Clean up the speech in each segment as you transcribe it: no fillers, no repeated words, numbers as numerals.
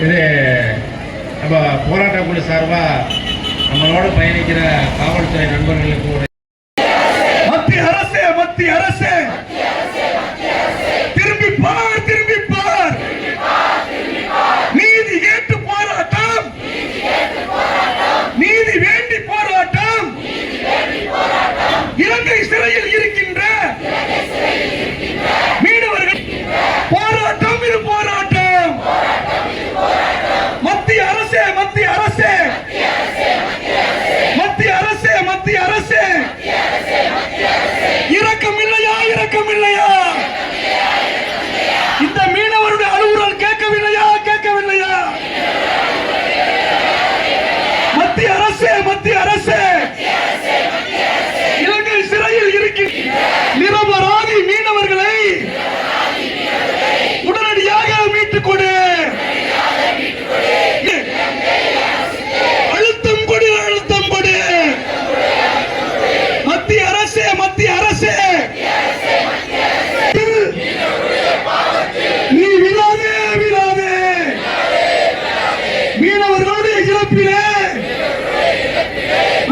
இது நம்ம போராட்ட குழு சார்பாக நம்மளோட பயணிக்கிற காவல்துறை நண்பர்களுக்கு ஒரு மத்திய அரசு திரும்பி பார் நீதி கேட்டு போராட்டம், நீதி வேண்டி போராட்டம். இலங்கை சிறையில் இருக்கின்ற மீனவர்கள் போராட்டம், இது போராட்டம். மத்திய அரசு இரக்கம் இல்லையா? இந்த மீனவருடைய அலுவலர் கேட்கவில்லையா? மத்திய அரசு இலங்கை சிறையில் இருக்கின்ற நிரபராதி மீனவர்களை உடனடியாக மீட்டுக் கொடு. அழுத்தம் கொடு. மத்திய அரசு நீ விடாதே. மீனவர்களுடைய இழப்பிலே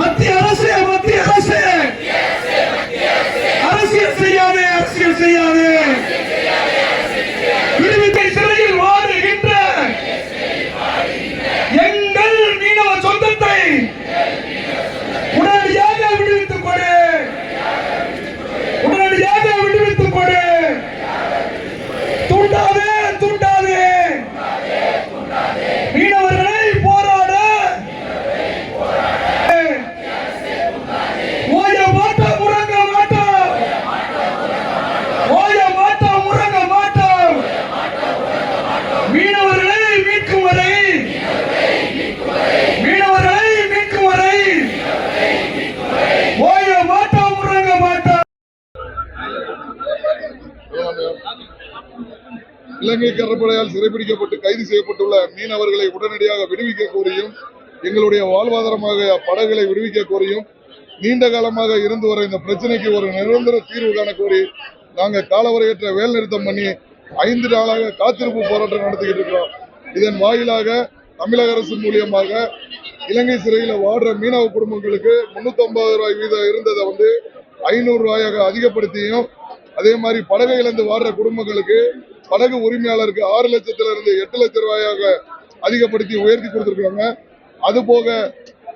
மத்திய அரசு அரசியல் செய்யாதே. விடுவித்தை சிறையில் வாடுகின்ற எங்கள் மீனவ சொந்தத்தை உடனடியாக விடுவித்துக் கொடு. தூண்டாதே. மீனவர்களை போராட ஓய மாட்டோம், உறங்க மாட்டோம். மீனவர்களை மீட்கும் வரை ஓய மாட்டோம், உறங்க மாட்டோம். இலங்கை கடற்படையால் சிறைபிடிக்கப்பட்டு கைது செய்யப்பட்டுள்ள மீனவர்களை உடனடியாக விடுவிக்க கோரியும், எங்களுடைய வாழ்வாதாரமாக படகுகளை விடுவிக்க கோரியும், நீண்ட காலமாக இருந்து வர இந்த பிரச்சனைக்கு ஒரு நிரந்தர தீர்வு காண கோரி நாங்கள் காலவரையற்ற வேலை நிறுத்தம் பண்ணி 5 நாளாக காத்திருப்பு போராட்டம் நடத்திக்கிட்டு இருக்கிறோம். இதன் வாயிலாக தமிழக அரசு மூலியமாக இலங்கை சிறையில் வாடுற மீனவ குடும்பங்களுக்கு 350 ரூபாய் வீதம் இருந்ததை 500 ரூபாயாக அதிகப்படுத்தியும், அதே மாதிரி படகை இழந்து வாடுற குடும்பங்களுக்கு படகு உரிமையாளருக்கு 6 லட்சத்திலிருந்து 8 லட்சம் ரூபாயாக அதிகப்படுத்தி உயர்த்தி கொடுத்திருக்காங்க. அதுபோக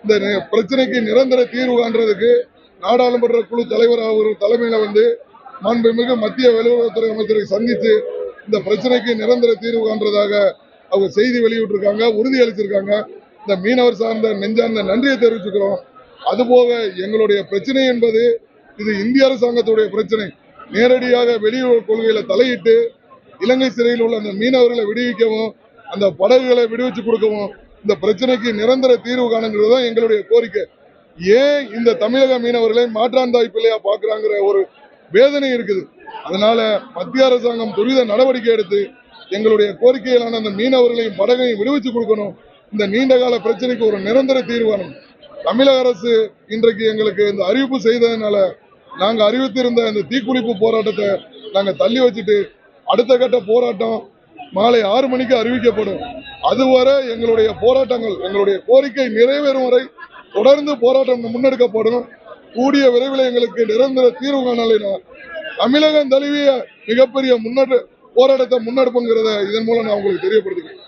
இந்த பிரச்சனைக்கு நிரந்தர தீர்வு காண்றதுக்கு நாடாளுமன்ற குழு தலைவர் அவர் தலைமையில மாண்புமிகு மத்திய வெளியுறவுத்துறை அமைச்சரை சந்தித்து இந்த பிரச்சனைக்கு நிரந்தர தீர்வு காண்றதாக அவங்க செய்தி வெளியிட்டிருக்காங்க, உறுதி அளிச்சிருக்காங்க. இந்த மீனவர் சார்ந்த நெஞ்சார்ந்த நன்றியை தெரிவிச்சுக்கிறோம். அதுபோக எங்களுடைய பிரச்சனை என்பது இது இந்திய அரசாங்கத்துடைய பிரச்சனை. நேரடியாக வெளியுறவு கொள்கையில தலையிட்டு இலங்கை சிறையில் உள்ள அந்த மீனவர்களை விடுவிக்கவும், அந்த படகுகளை விடுவிச்சு கொடுக்கவும், இந்த பிரச்சனைக்கு நிரந்தர தீர்வு காணுங்கிறது தான் எங்களுடைய கோரிக்கை. ஏன் இந்த தமிழக மீனவர்களை மாற்றாந்தாய் பிள்ளையா பாக்குறாங்கிற ஒரு வேதனை இருக்குது. அதனால மத்திய அரசாங்கம் துரித நடவடிக்கை எடுத்து எங்களுடைய கோரிக்கையிலான அந்த மீனவர்களையும் படகையும் விடுவிச்சு கொடுக்கணும். இந்த நீண்ட கால பிரச்சனைக்கு ஒரு நிரந்தர தீர்வு காணும். தமிழக அரசு இன்றைக்கு எங்களுக்கு இந்த அறிவிப்பு செய்ததுனால நாங்க அறிவித்திருந்த இந்த தீக்குளிப்பு போராட்டத்தை நாங்க தள்ளி வச்சுட்டு அடுத்த கட்ட போராட்டம் மாலை 6 மணிக்கு அறிவிக்கப்படும். அதுவரை எங்களுடைய போராட்டங்கள், எங்களுடைய கோரிக்கை நிறைவேறும் வரை தொடர்ந்து போராட்டம் முன்னெடுக்கப்படும். கூடிய விரைவில் எங்களுக்கு நிரந்தர தீர்வு காணலைன்னா தமிழகம் தழுவிய மிகப்பெரிய போராட்டத்தை முன்னெடுப்புங்கிறத இதன் மூலம் நான் உங்களுக்கு தெரியப்படுத்துகிறேன்.